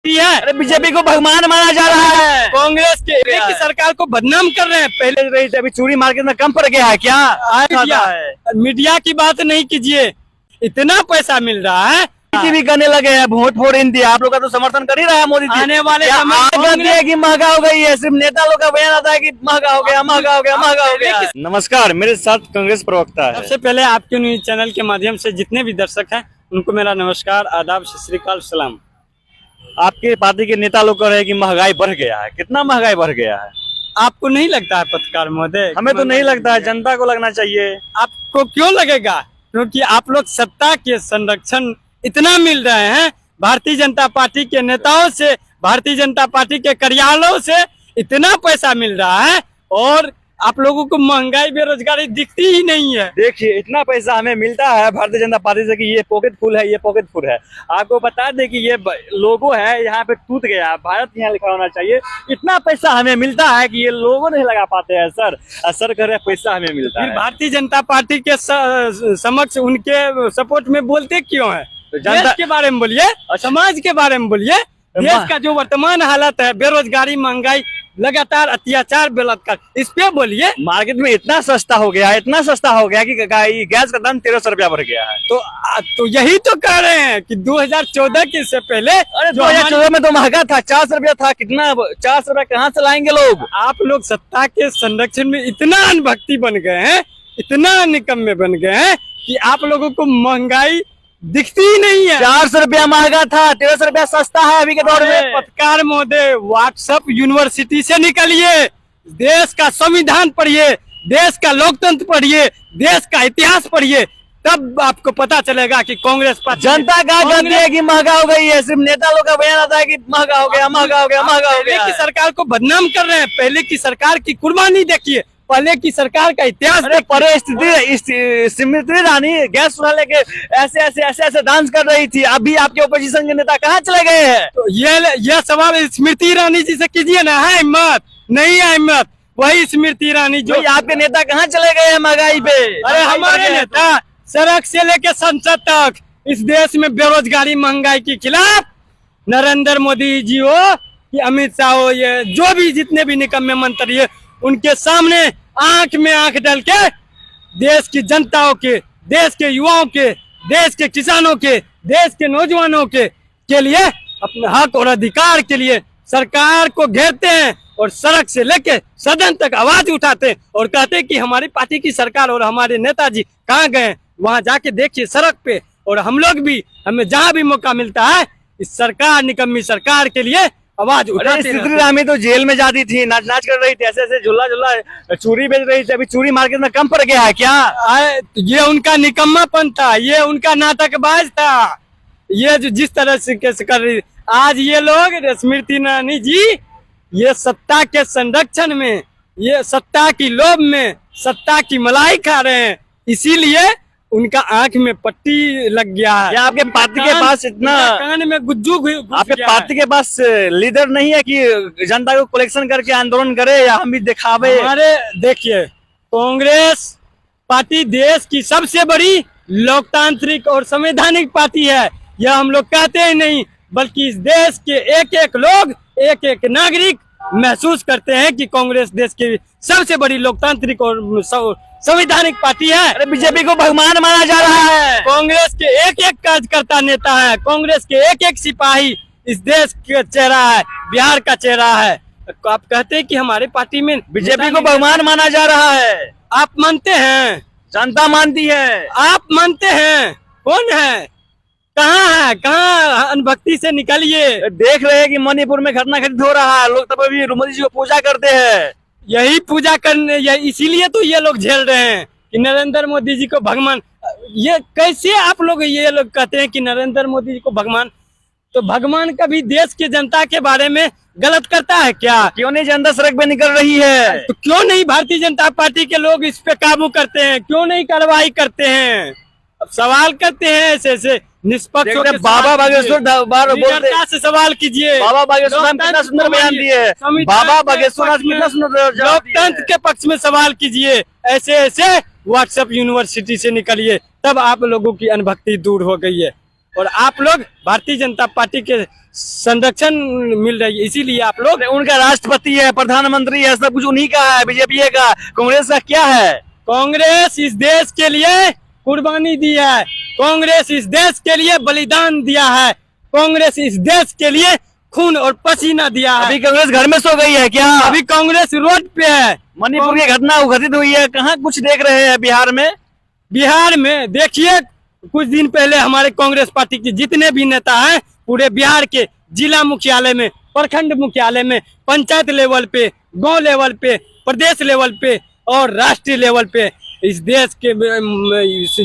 है। अरे बीजेपी को भगवान माना जा रहा है। कांग्रेस के की सरकार को बदनाम कर रहे हैं। पहले रही थी, अभी चूड़ी मार्केट में कम पड़ गया है क्या? मीडिया की बात नहीं कीजिए, इतना पैसा मिल रहा है भी करने लगे हैं। वोट फॉर इंडिया आप लोग का तो समर्थन कर ही रहा है मोदी जी। आने वाले समय की महंगा हो गई है, सिर्फ नेता लोग का बयान आता है कि महंगा हो गया, महंगा हो गया, महंगा हो गया। नमस्कार, मेरे साथ कांग्रेस प्रवक्ता है। सबसे पहले आपके न्यूज चैनल के माध्यम से जितने भी दर्शक हैं उनको मेरा नमस्कार, आदाब, सत श्री अकाल, सलाम। आपके पार्टी के नेता लोग कह रहे हैं कि महंगाई बढ़ गया है। कितना महंगाई बढ़ गया है? आपको नहीं लगता है पत्रकार महोदय? हमें तो नहीं लगता है, जनता को लगना चाहिए। आपको क्यों लगेगा? क्योंकि आप लोग सत्ता के संरक्षण इतना मिल रहे हैं, भारतीय जनता पार्टी के नेताओं से, भारतीय जनता पार्टी के कार्यालयों से इतना पैसा मिल रहा है और आप लोगों को महंगाई बेरोजगारी दिखती ही नहीं है। देखिए इतना पैसा हमें मिलता है भारतीय जनता पार्टी से कि ये पॉकेट फुल है, ये पॉकेट फुल है। आपको बता दें कि ये लोगो है यहाँ पे टूट गया, भारत यहाँ लिखा होना चाहिए। इतना पैसा हमें मिलता है कि ये लोगो नहीं लगा पाते हैं सर। सर कह रहे पैसा हमें मिलता है। भारतीय जनता पार्टी के समक्ष उनके सपोर्ट में बोलते क्यों है? जनता के बारे में बोलिए, समाज के बारे में बोलिए। देश का जो वर्तमान हालत है, बेरोजगारी, महंगाई, लगातार अत्याचार, बलात्कार, इस पे बोलिए। मार्केट में इतना सस्ता हो गया, इतना सस्ता हो गया कि गैस का दाम 1300 रुपया बढ़ गया है। तो यही तो कह रहे हैं कि 2014 के से पहले, अरे 2014 में तो महंगा था, 400 रुपया था। कितना 400 रुपया कहाँ से लाएंगे लोग? आप लोग सत्ता के संरक्षण में इतना अनभक्ति बन गए हैं, इतना निकम्मे बन गए हैं कि आप लोगों को महंगाई दिखती ही नहीं है। 400 रुपया महंगा था, 1300 रुपया सस्ता है अभी के दौर में। पत्रकार महोदय, व्हाट्सएप यूनिवर्सिटी से निकलिए, देश का संविधान पढ़िए, देश का लोकतंत्र पढ़िए, देश का इतिहास पढ़िए, तब आपको पता चलेगा कि कांग्रेस पार्टी जनता का कहती है कि महंगा हो गई है, सिर्फ नेता लोग का बयान आता है कि महंगा हो गया, महंगा हो गया, महंगा हो गया। पहले की सरकार को बदनाम कर रहे हैं। पहले की सरकार की कुर्बानी देखिए, पहले की सरकार का इतिहास। स्मृति ईरानी गैस चूल्हा लेके ऐसे डांस कर रही थी। अभी आपके ओपोजिशन के नेता कहाँ चले गए हैं? तो ये सवाल स्मृति ईरानी जी से कीजिए ना। है हिम्मत? नहीं है हिम्मत। वही स्मृति ईरानी जो आपके नेता कहाँ चले गए हैं महंगाई पे? अरे हमारे नेता सड़क से लेके संसद तक इस देश में बेरोजगारी, महंगाई के खिलाफ, नरेंद्र मोदी जी हो या अमित शाह हो, ये जो भी जितने भी निकम्मे मंत्री है, उनके सामने आंख में आंख डाल के देश की जनताओं के, देश के युवाओं के, देश के किसानों के, देश के नौजवानों के लिए, अपने हक और अधिकार के लिए सरकार को घेरते हैं और सड़क से लेके सदन तक आवाज उठाते हैं और कहते हैं कि हमारी पार्टी की सरकार और हमारे नेताजी कहाँ गए। वहां जाके देखिए सड़क पे, और हम लोग भी, हमें जहाँ भी मौका मिलता है इस सरकार, निकम्मी सरकार के लिए आवाज उठाते हैं। स्मृति ईरानी तो जेल में जाती थी, नाच नाच कर रही थी, ऐसे झूला झूला चूड़ी बेच रही थी। अभी चूड़ी मार्केट में कम पड़ गया है क्या? ये उनका निकम्मापन था, ये उनका नाटकबाज था। ये जो जिस तरह से कर रही, आज ये लोग, स्मृति ईरानी जी, ये सत्ता के संरक्षण में, ये सत्ता की लोभ में, सत्ता की मलाई खा रहे हैं, इसीलिए उनका आंख में पट्टी लग गया है। आपके पार्टी के पास इतना कान में गुज्जू, आपके पार्टी के पास लीडर नहीं है कि जनता को कलेक्शन करके आंदोलन करे या हम भी दिखावे? हमारे देखिए, कांग्रेस पार्टी देश की सबसे बड़ी लोकतांत्रिक और संवैधानिक पार्टी है। यह हम लोग कहते ही नहीं, बल्कि इस देश के एक एक लोग, एक एक नागरिक महसूस करते हैं कि कांग्रेस देश की सबसे बड़ी लोकतांत्रिक और संवैधानिक पार्टी है। अरे बीजेपी को भगवान माना जा रहा है। कांग्रेस के एक एक कार्यकर्ता नेता है, कांग्रेस के एक एक सिपाही इस देश का चेहरा है, बिहार का चेहरा है। तो आप कहते हैं कि हमारे पार्टी में बीजेपी को भगवान माना जा रहा है। आप मानते हैं? जनता मानती है। आप मानते हैं? कौन है? कहाँ है? कहाँ अनभक्ति से निकलिए। देख रहे हैं कि मणिपुर में घटना घटित हो रहा है, लोग तब अभी मोदी जी को पूजा करते हैं। यही पूजा करने, इसीलिए तो ये लोग झेल रहे हैं कि नरेंद्र मोदी जी को भगवान। ये कैसे आप लोग, ये लोग कहते हैं कि नरेंद्र मोदी जी को भगवान? तो भगवान कभी देश के जनता के बारे में गलत करता है क्या? क्यों नहीं जनता सड़क पे निकल रही है? तो क्यों नहीं भारतीय जनता पार्टी के लोग इस पे काबू करते हैं? क्यों नहीं कार्रवाई करते हैं? अब सवाल करते हैं ऐसे निष्पक्ष। बाबा बागेश्वर से सवाल कीजिए। बाबा बागेश्वर कितना सुंदर बयान दिए। बाबा बागेश्वर कितना सुंदर लोकतंत्र के पक्ष में सवाल कीजिए। ऐसे व्हाट्सएप यूनिवर्सिटी से निकलिए, तब आप लोगों की अनभक्ति दूर हो गई है। और आप लोग भारतीय जनता पार्टी के संरक्षण मिल रही है, इसीलिए आप लोग। उनका राष्ट्रपति है, प्रधानमंत्री है, सब कुछ उन्हीं का है। बीजेपी का, कांग्रेस का क्या है? कांग्रेस इस देश के लिए कुर्बानी दी है, कांग्रेस इस देश के लिए बलिदान दिया है, कांग्रेस इस देश के लिए खून और पसीना दिया है। अभी कांग्रेस घर में सो गई है क्या? अभी कांग्रेस रोड पे है। मणिपुर की घटना घटित हुई है, कहाँ कुछ देख रहे हैं बिहार में? बिहार में देखिए, कुछ दिन पहले हमारे कांग्रेस पार्टी के जितने भी नेता हैं पूरे बिहार के जिला मुख्यालय में, प्रखंड मुख्यालय में, पंचायत लेवल पे, गांव लेवल पे, प्रदेश लेवल पे और राष्ट्रीय लेवल पे इस देश के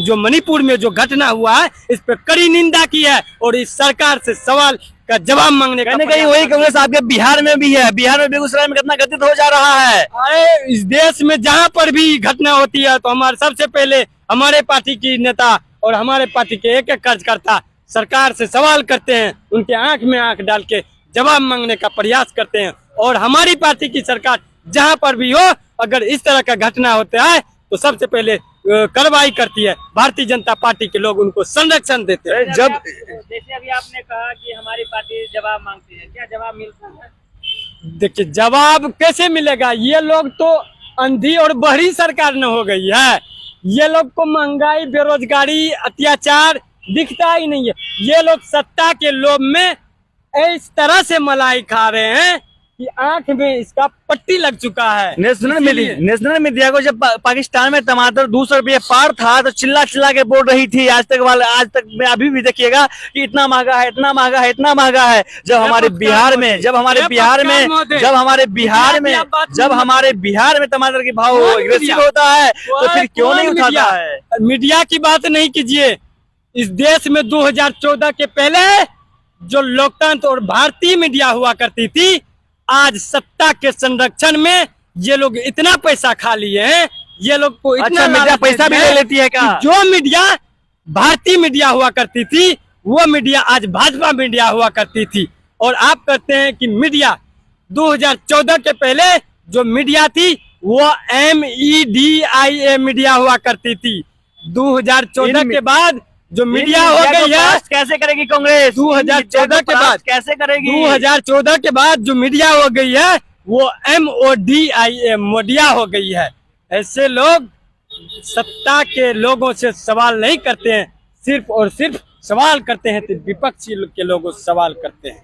जो मणिपुर में जो घटना हुआ है इस पर कड़ी निंदा की है और इस सरकार से सवाल का जवाब मांगने का कहीं वही कांग्रेस आपके बिहार में भी है। बिहार में बेगूसराय में कितना घटित हो जा रहा है। अरे इस देश में जहाँ पर भी घटना होती है तो हमारे सबसे पहले हमारे पार्टी की नेता और हमारे पार्टी के एक एक कार्यकर्ता सरकार से सवाल करते हैं, उनके आंख में आंख डाल के जवाब मांगने का प्रयास करते हैं। और हमारी पार्टी की सरकार जहाँ पर भी हो, अगर इस तरह का घटना होता है तो सबसे पहले कार्रवाई करती है। भारतीय जनता पार्टी के लोग उनको संरक्षण देते हैं। जब जैसे अभी आपने कहा कि हमारी पार्टी जवाब मांगती है, क्या जवाब मिलता है? देखिए, जवाब कैसे मिलेगा? ये लोग तो अंधी और बहरी सरकार न हो गई है। ये लोग को महंगाई, बेरोजगारी, अत्याचार दिखता ही नहीं है। ये लोग सत्ता के लोभ में इस तरह से मलाई खा रहे हैं कि आंख में इसका पट्टी लग चुका है। नेशनल मीडिया को जब पाकिस्तान में टमाटर 200 रुपये पार था तो चिल्ला चिल्ला के बोल रही थी, आज तक में अभी भी देखिएगा कि इतना महंगा है, इतना महंगा है, इतना महंगा है। जब हमारे बिहार में टमाटर की भाव एग्रेसिव होता है तो फिर क्यों नहीं उठाता है? मीडिया की बात नहीं कीजिए। इस देश में 2014 के पहले जो लोकतंत्र और भारतीय मीडिया हुआ करती थी, आज सत्ता के संरक्षण में ये लोग इतना पैसा खा लिए हैं। ये लोग को इतना मीडिया पैसा भी ले लेती है क्या? जो मीडिया भारतीय मीडिया हुआ करती थी वो मीडिया आज भाजपा मीडिया हुआ करती थी। और आप कहते हैं कि मीडिया 2014 के पहले जो मीडिया थी वो MEDIA मीडिया हुआ करती थी। 2014 के बाद जो मीडिया हो गई है, कैसे करेगी कांग्रेस? 2014 के बाद कैसे करेगी? 2014 के बाद जो मीडिया हो गई है वो MODIA मीडिया हो गई है। ऐसे लोग सत्ता के लोगों से सवाल नहीं करते हैं, सिर्फ और सिर्फ सवाल करते हैं तो विपक्षी के लोगों से सवाल करते हैं।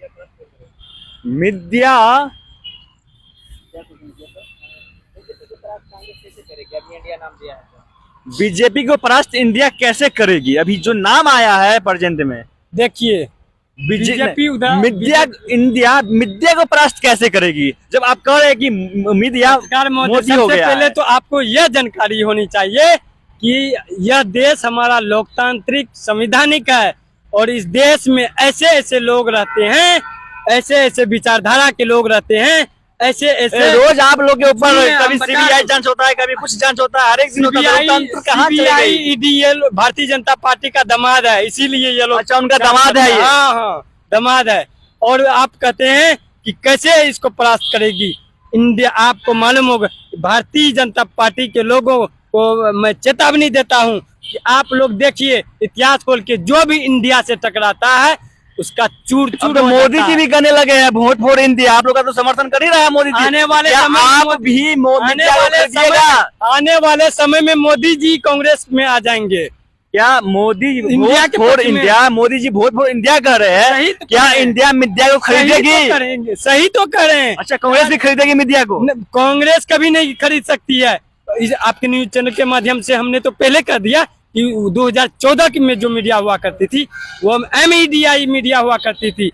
मीडिया इंडिया नाम दिया है, बीजेपी को परास्त इंडिया कैसे करेगी? अभी जो नाम आया है प्रेजेंट में, देखिए बीजेपी मीडिया को परास्त कैसे करेगी? जब आप कह रहे हैं कि मीडिया मोदी हो गया पहले तो आपको यह जानकारी होनी चाहिए कि यह देश हमारा लोकतांत्रिक संवैधानिक है और इस देश में ऐसे ऐसे लोग रहते हैं, ऐसे ऐसे विचारधारा के लोग रहते हैं, ऐसे ऐसे रोज आप लोग के ऊपर कभी CBI जांच होता है, कभी कुछ जांच होता है, हर एक दिन होता है। लोकतंत्र कहाँ चले गई? CBI भारतीय जनता पार्टी का दामाद है, इसीलिए ये लोग। अच्छा, उनका दामाद है ये? हाँ, दामाद है। और आप कहते हैं कि कैसे इसको परास्त करेगी इंडिया? आपको मालूम होगा भारतीय जनता पार्टी के लोगों को मैं चेतावनी देता हूँ कि आप लोग देखिए, इतिहास खोल के जो भी इंडिया से टकराता है उसका चूर चूर। मोदी जी भी कहने लगे हैं वोट फॉर इंडिया, आप लोग का तो समर्थन कर ही रहा है मोदी जी। आने वाले समय में मोदी जी कांग्रेस में आ जाएंगे। क्या Modi vote for India, Modi ji vote for India कह रहे हैं? क्या इंडिया मीडिया को खरीदेगी? सही तो कर रहे हैं। अच्छा, कांग्रेस भी खरीदेगी मीडिया को? कांग्रेस कभी नहीं खरीद सकती है। आपके न्यूज चैनल के माध्यम से हमने तो पहले कर दिया कि 2014 में जो मीडिया हुआ करती थी वो MEDIA मीडिया हुआ करती थी।